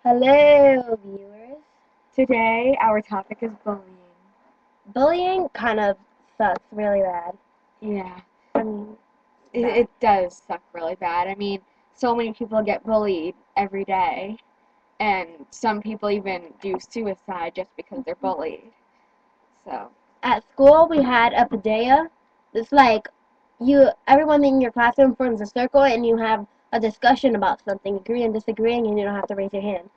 Hello, viewers. Today, our topic is bullying. Bullying kind of sucks really bad. Yeah, I mean, it, bad. it does suck really bad. I mean, so many people get bullied every day, and some people even do suicide just because they're bullied. So, At school, we had a padea. It's like everyone in your classroom forms a circle and you have a discussion about something, agreeing and disagreeing, and you don't have to raise your hand.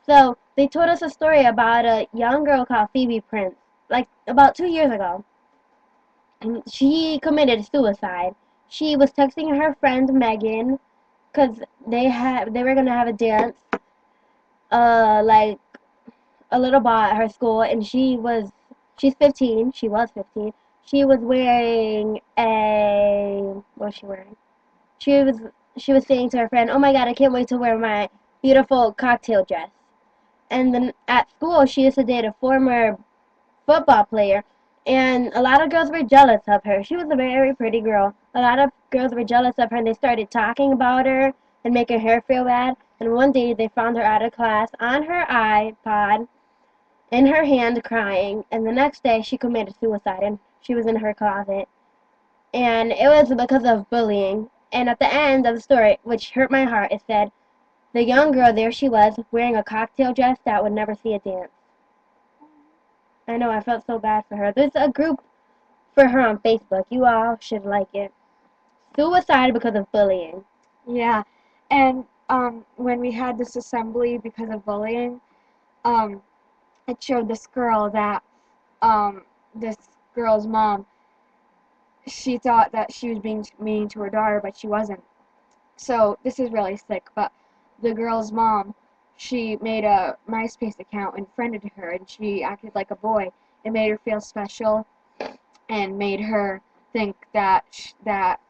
So they told us a story about a young girl called Phoebe Prince, like about 2 years ago. And she committed suicide. She was texting her friend Megan because they were gonna have a dance like a little ball at her school, and she's 15. She was 15. She was wearing a what was she wearing? She was she was saying to her friend, "Oh my God, I can't wait to wear my beautiful cocktail dress." And then at school, she used to date a former football player, and a lot of girls were jealous of her. She was a very pretty girl. A lot of girls were jealous of her, and they started talking about her and making her feel bad. And one day, they found her out of class on her iPod in her hand crying, and the next day she committed suicide and she was in her closet. And it was because of bullying. And at the end of the story, which hurt my heart, it said, the young girl, there she was, wearing a cocktail dress that would never see a dance. I know, I felt so bad for her. There's a group for her on Facebook. You all should like it. Suicide because of bullying. yeah, and when we had this assembly because of bullying, um, it showed this girl that this girl's mom, she thought that she was being mean to her daughter, but she wasn't. So this is really sick, but the girl's mom, she made a MySpace account and friended her, and she acted like a boy. It made her feel special and made her think that that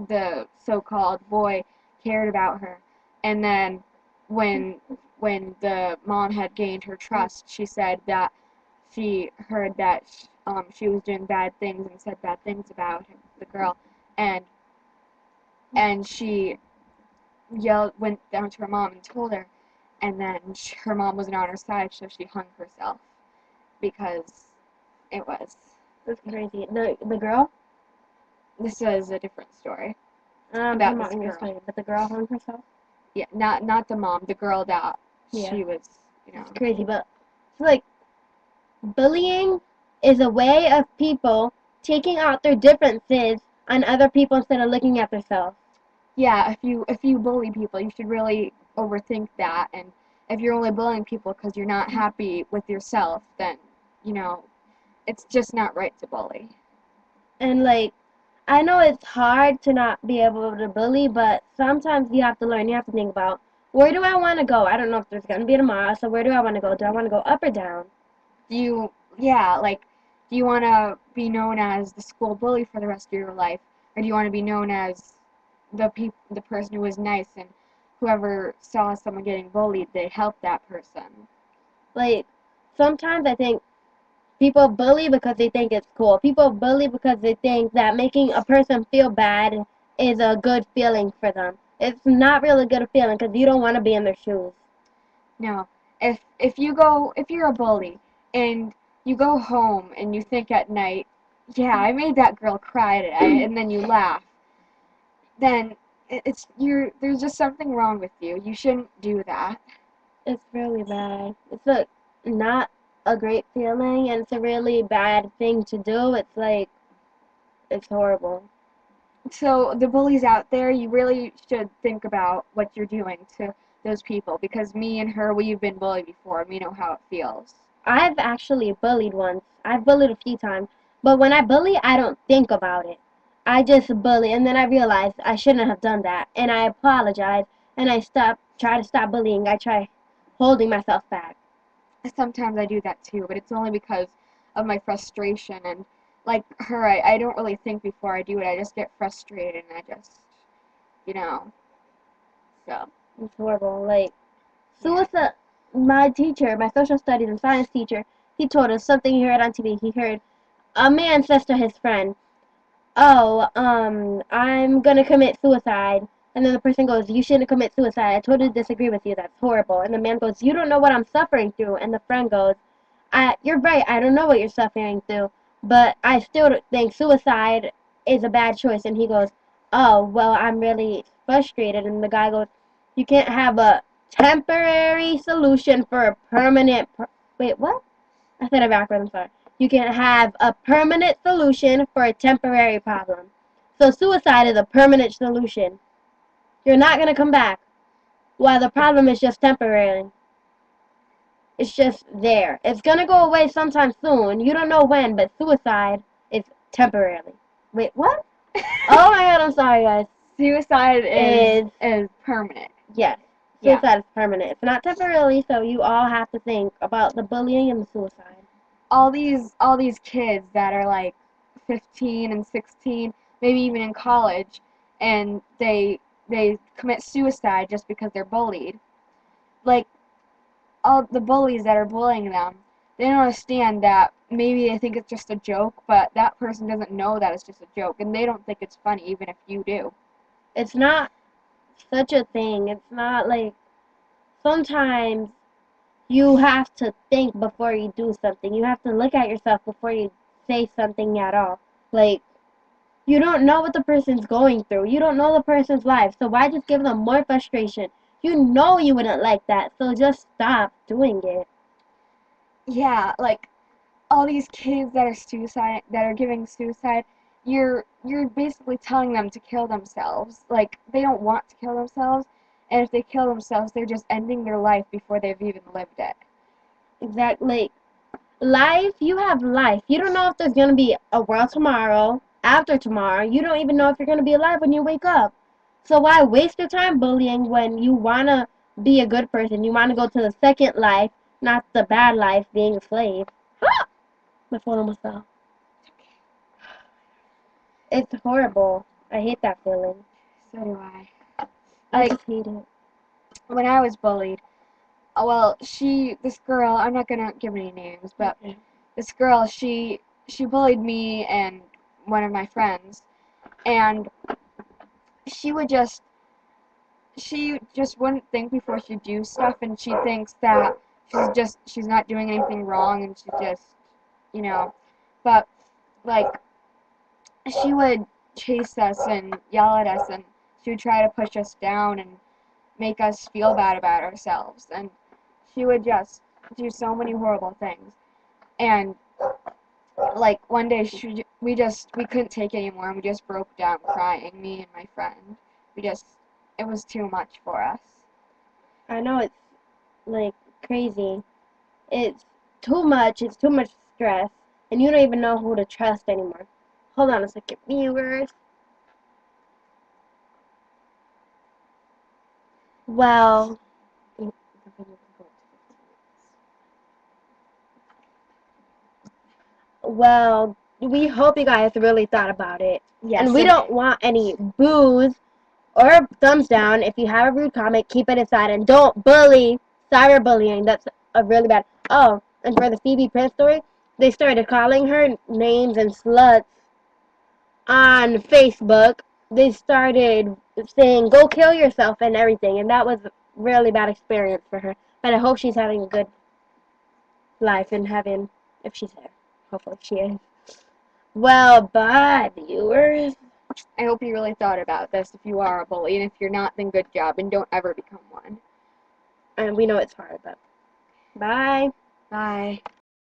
the so-called boy cared about her. And then when when the mom had gained her trust, she said that she heard that she was doing bad things and said bad things about him, the girl, and she went down to her mom and told her, and then her mom wasn't on her side, so she hung herself because it was. That's crazy. The girl? This is a different story I'm about talking this about in your girl. story, but the girl hung herself? Yeah, not the mom, the girl that Yeah. she was, It's crazy, but it's like bullying is a way of people taking out their differences on other people instead of looking at themselves. Yeah. If you bully people, you should really overthink that. And if you're only bullying people because you're not happy with yourself, then you know it's just not right to bully. And like, I know it's hard to not be able to bully, but sometimes you have to learn. You have to think about, where do I want to go? I don't know if there's going to be tomorrow, so where do I want to go? Do I want to go up or down? Yeah, like, do you want to be known as the school bully for the rest of your life, or do you want to be known as the person who was nice and whoever saw someone getting bullied, they helped that person? Like, sometimes I think people bully because they think it's cool. People bully because they think that making a person feel bad is a good feeling for them. It's not really a good feeling because you don't want to be in their shoes. No. If you're a bully and you go home and you think at night, yeah, I made that girl cry today, and then you laugh, then it's there's just something wrong with you. You shouldn't do that. It's really bad. It's not a great feeling, and it's a really bad thing to do. It's like, it's horrible. So the bullies out there, you really should think about what you're doing to those people, because me and her, we've been bullied before and we know how it feels. I've actually bullied once. I've bullied a few times, but when I bully, I don't think about it. I just bully, and then I realize I shouldn't have done that, and I apologize, and try to stop bullying. I try holding myself back. Sometimes I do that too, but it's only because of my frustration, and like her, I don't really think before I do it. I just get frustrated and I just, you know, so It's horrible. Like, yeah. suicide. My teacher, my social studies and science teacher, he told us something he heard on TV. He heard a man says to his friend, "Oh, I'm gonna commit suicide." And then the person goes, you shouldn't commit suicide. I totally disagree with you. That's horrible. And the man goes, you don't know what I'm suffering through. And the friend goes, you're right. I don't know what you're suffering through. But I still think suicide is a bad choice. And he goes, oh, well, I'm really frustrated. And the guy goes, you can't have a temporary solution for a permanent... Wait, what? I said it backwards. I'm sorry. You can have a permanent solution for a temporary problem. So suicide is a permanent solution. You're not going to come back. While the problem is just temporary. It's just there. It's going to go away sometime soon. You don't know when, but suicide is temporarily. Wait, what? Oh my god, I'm sorry, guys. Suicide is permanent. Yes. Yeah. Suicide is permanent. It's not temporarily, so you all have to think about the bullying and the suicide. All these kids that are like 15 and 16, maybe even in college, and they commit suicide just because they're bullied. Like, all the bullies that are bullying them, they don't understand that maybe they think it's just a joke, but that person doesn't know that it's just a joke, and they don't think it's funny even if you do. It's not such a thing. It's not like sometimes you have to think before you do something. You have to look at yourself before you say something at all. Like, you don't know what the person's going through. You don't know the person's life. So why just give them more frustration? You know you wouldn't like that. So just stop doing it. Yeah, like all these kids that are giving suicide, you're basically telling them to kill themselves. Like, they don't want to kill themselves, and if they kill themselves, they're just ending their life before they've even lived it. Exactly. Life, you have life. You don't know if there's going to be a world tomorrow, after tomorrow. You don't even know if you're going to be alive when you wake up. So why waste your time bullying when you want to be a good person? You want to go to the second life, not the bad life, being a slave. Ah! My phone almost fell. It's horrible. I hate that feeling. So do I. I Like, just hate it. when I was bullied, well, this girl, I'm not gonna give any names, but Okay. this girl, she bullied me and one of my friends, and she would just she just wouldn't think before she'd do stuff, and she thinks that she's not doing anything wrong, and she just, you know, but like, she would chase us and yell at us, and she would try to push us down and make us feel bad about ourselves, and she would just do so many horrible things. And like, one day we couldn't take it anymore, and we just broke down crying, me and my friend. It was too much for us. I know it's like crazy. It's too much. It's too much stress. And you don't even know who to trust anymore. Hold on a second, viewers. Well, we hope you guys really thought about it. Yes, And we don't want any boos or thumbs down. If you have a rude comment, keep it inside and don't bully. Cyberbullying, that's a really bad. Oh, and for the Phoebe Prince story, they started calling her names and sluts on Facebook. They started saying, go kill yourself and everything. And that was a really bad experience for her. But I hope she's having a good life in heaven, if she's there. Hopefully she is. Well, bye, viewers. I hope you really thought about this if you are a bully, and if you're not, then good job, and don't ever become one. And we know it's hard, but bye. Bye.